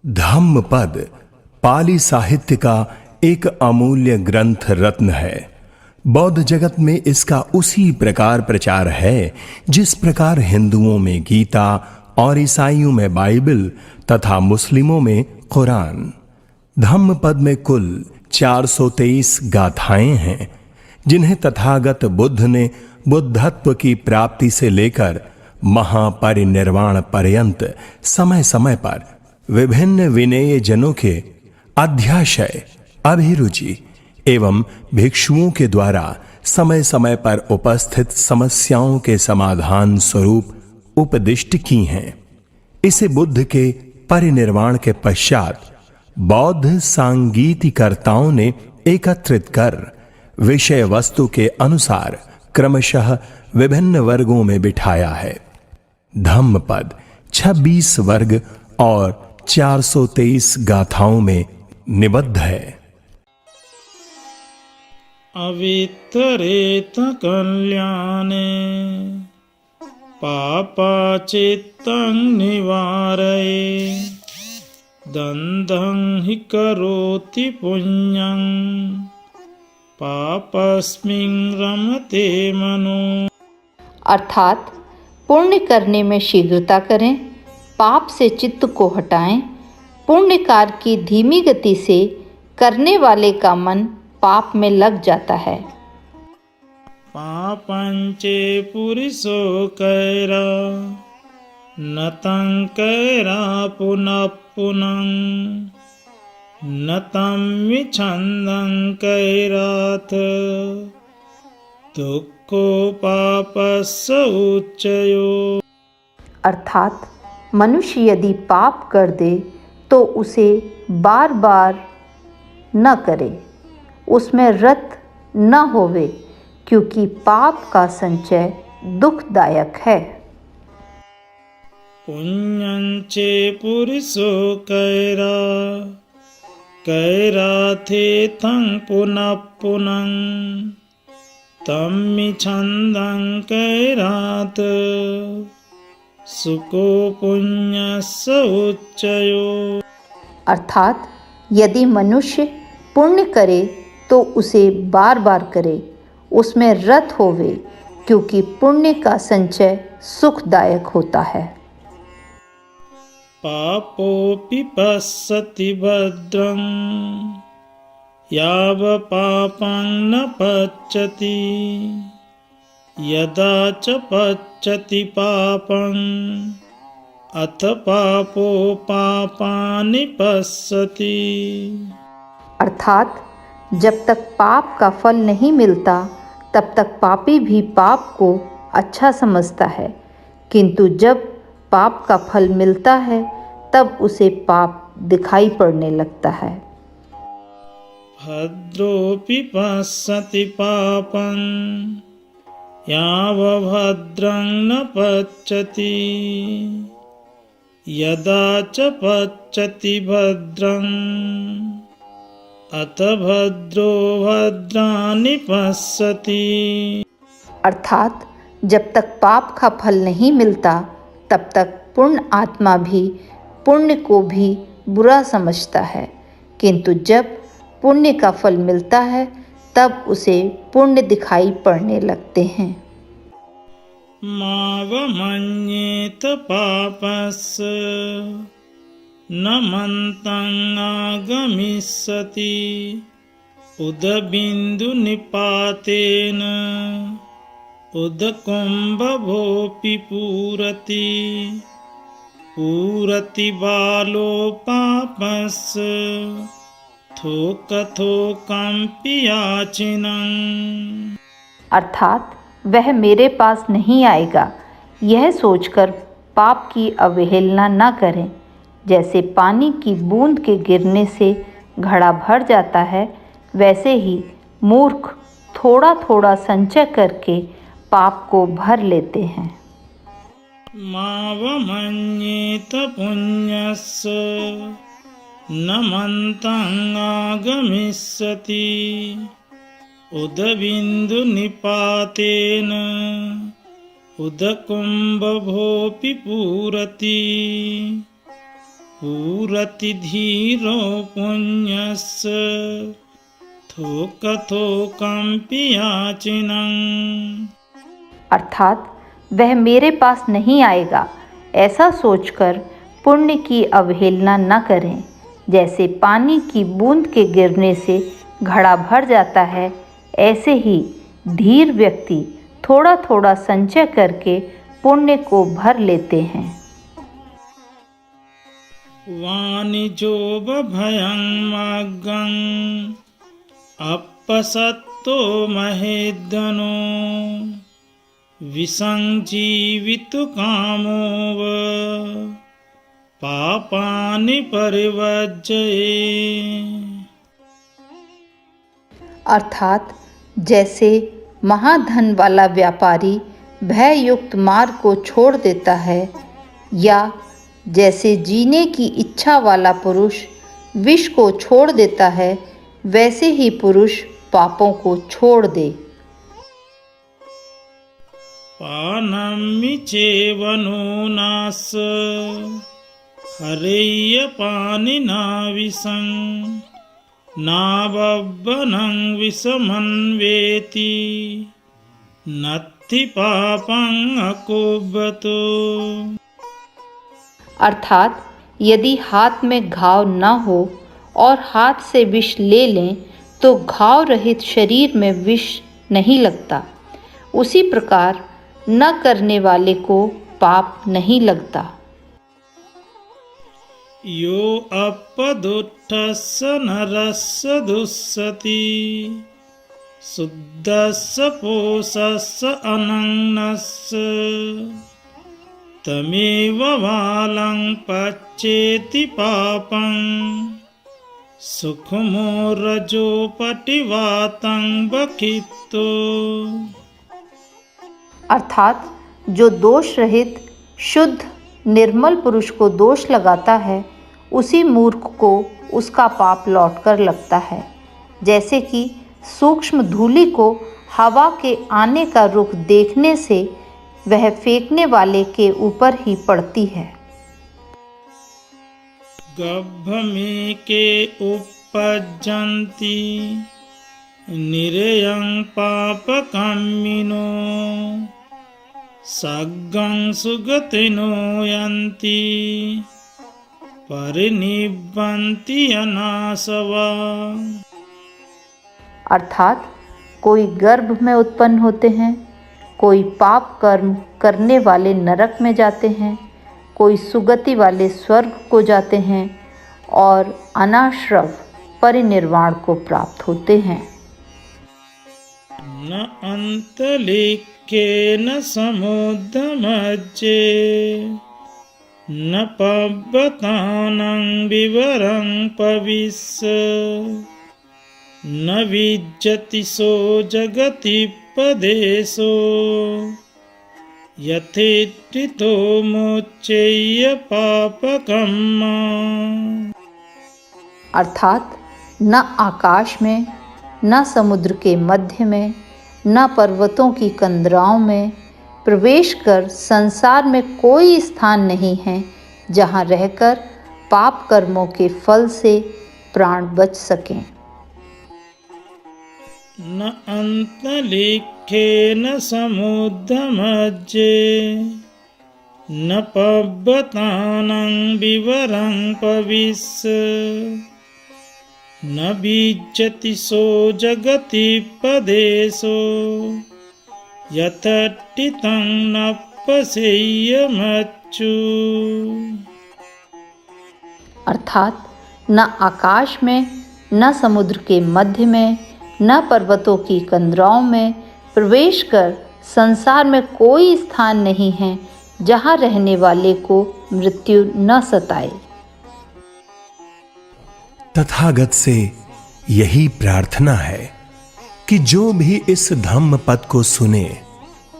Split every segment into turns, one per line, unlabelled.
धम्मपद पाली साहित्य का एक अमूल्य ग्रंथ रत्न है। बौद्ध जगत में इसका उसी प्रकार प्रचार है जिस प्रकार हिंदुओं में गीता और ईसाइयों में बाइबल तथा मुस्लिमों में कुरान। धम्मपद में कुल 423 गाथाएं हैं जिन्हें तथागत बुद्ध ने बुद्धत्व की प्राप्ति से लेकर महापरिनिर्वाण पर्यंत समय समय पर विभिन्न विनेय जनों के अध्याशय, अभिरुचि एवं भिक्षुओं के द्वारा समय समय पर उपस्थित समस्याओं के समाधान स्वरूप उपदिष्ट की हैं। इसे बुद्ध के परिनिर्वाण के पश्चात बौद्ध सांगीतिकर्ताओं ने एकत्रित कर विषय वस्तु के अनुसार क्रमशः विभिन्न वर्गों में बिठाया है। धम्मपद 26 वर्ग और 423 गाथाओं में निबद्ध है।
अवित्तरेत कल्याणे पापाचित्तं निवारये दंदं हि करोति पुण्यं पापस्मिं रमते मनो।
अर्थात पुण्य करने में शीघ्रता करें, पाप से चित्त को हटाएं। पुण्य कार्य की धीमी गति से करने वाले का मन पाप में लग जाता है।
पापंचे पुरुषो कैरा नतं कैरा पुनः पुनः नतं विछन्दं कैराथ दुःखो पापस्य उच्चयो।
अर्थात मनुष्य यदि पाप कर दे तो उसे बार बार न करे, उसमें रत न होवे, क्योंकि पाप का संचय दुखदायक है।
पुण्यंचे पुरुषो कैरा कैराथे तं पुनः पुनः तम्मि छन्दं कैरात सुको पुण्यस्य उच्चयो।
अर्थात यदि मनुष्य पुण्य करे तो उसे बार बार करे, उसमें रत होवे, क्योंकि पुण्य का संचय सुखदायक होता है।
पापोऽपि पश्यति भद्रं याव पापं न पच्यति यदा च पच्यति पापं अथ पापो पापानि पश्यति।
अर्थात जब तक पाप का फल नहीं मिलता तब तक पापी भी पाप को अच्छा समझता है, किंतु जब पाप का फल मिलता है तब उसे पाप दिखाई पड़ने लगता है।
भद्रोऽपि पश्यति पापं याव भद्रं न पच्यति यदा च पच्यति भद्रं अथ भद्रो भद्राणि पश्यति।
अर्थात जब तक पाप का फल नहीं मिलता तब तक पुण्य आत्मा भी पुण्य को भी बुरा समझता है, किंतु जब पुण्य का फल मिलता है तब उसे पुण्य दिखाई पड़ने लगते हैं।
मावमन्येत पापस्य न मन्तं आगमिष्यति उदबिन्दु निपातेन उदकुम्भोऽपि पूरति बालो पापस्य थोकं पियाचिनं।
अर्थात वह मेरे पास नहीं आएगा, यह सोचकर पाप की अवहेलना न करें। जैसे पानी की बूंद के गिरने से घड़ा भर जाता है, वैसे ही मूर्ख थोड़ा थोड़ा संचय करके पाप को भर लेते हैं।
मावमन्येत पुण्यस्य न मन्तं आगमिष्यति उदबिन्दु निपातेन उदकुम्भोऽपि पूरति पूरति धीरो पुण्यस्य थोकथोकम्पि याचिनं।
अर्थात वह मेरे पास नहीं आएगा, ऐसा सोचकर पुण्य की अवहेलना न करें। जैसे पानी की बूंद के गिरने से घड़ा भर जाता है, ऐसे ही धीर व्यक्ति थोड़ा थोड़ा संचय करके पुण्य को भर लेते हैं।
वाणिजो भयं मग्गं अपसत्तो महेद्दनो विसञ्जीवितु कामो व पापानि परिवर्जये।
अर्थात जैसे महाधन वाला व्यापारी भययुक्त मार्ग को छोड़ देता है, या जैसे जीने की इच्छा वाला पुरुष विष को छोड़ देता है, वैसे ही पुरुष पापों को छोड़ दे।
पानमि चेवनो नास हरेय पानिना विषं नाबब्बनं विषमन्वेति नत्थि पापं अकुर्वतो।
अर्थात यदि हाथ में घाव न हो और हाथ से विष ले लें तो घाव रहित शरीर में विष नहीं लगता। उसी प्रकार न करने वाले को पाप नहीं लगता।
यो अपदुत्थस्य नरस्य दुस्सति शुद्धस्य पोषस्य अनन्नस्य तमेव बालं पच्येति पापं सुखमो रजो पटिवातं बखितो।
अर्थात जो दोष रहित शुद्ध निर्मल पुरुष को दोष लगाता है, उसी मूर्ख को उसका पाप लौटकर लगता है। जैसे कि सूक्ष्म धूलि को हवा के आने का रुख देखने से वह फेंकने वाले के ऊपर ही पड़ती है।
गभ्भमेके उपपज्जन्ति निरयं पापकामिनो सग्गं सुगतिनो यन्ति परिनिब्बन्ति अनासवा।
अर्थात कोई गर्भ में उत्पन्न होते हैं, कोई पाप कर्म करने वाले नरक में जाते हैं, कोई सुगति वाले स्वर्ग को जाते हैं और अनाश्रव परिनिर्वाण को प्राप्त होते हैं।
न अन्तलिख्येन समुद्रमध्ये न पव्यतानं विवरं पविस्य न विज्जति सो जगति पदेशो यथेष्टितो मुच्येय पापकर्मा।
अर्थात न आकाश में, न समुद्र के मध्य में, न पर्वतों की कंदराओं में प्रवेश कर संसार में कोई स्थान नहीं है जहाँ रहकर पाप कर्मों के फल से प्राण बच सकें।
न अन्तलिख्येन समुद्रमध्ये न पव्यतानं विवरं पविस्य न विज्जति सो जगति पदेशो यथेष्टितं न पश्येयमच्युत।
अर्थात न आकाश में, न समुद्र के मध्य में, न पर्वतों की कंदराओं में प्रवेश कर संसार में कोई स्थान नहीं है जहाँ रहने वाले को मृत्यु न सताए।
तथागत से यही प्रार्थना है कि जो भी इस धम्म पद को सुने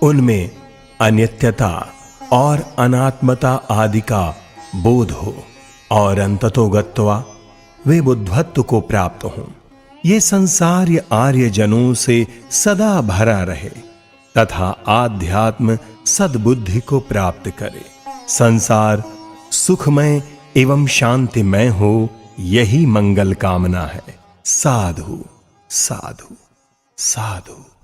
उनमें अनित्यता और अनात्मता आदि का बोध हो और अंततोगत्वा वे बुद्धत्व को प्राप्त हों। ये संसार ये आर्य जनों से सदा भरा रहे तथा आध्यात्म सद्बुद्धि को प्राप्त करे। संसार सुखमय एवं शांतिमय हो, यही मंगल कामना है। साधु साधु साधु।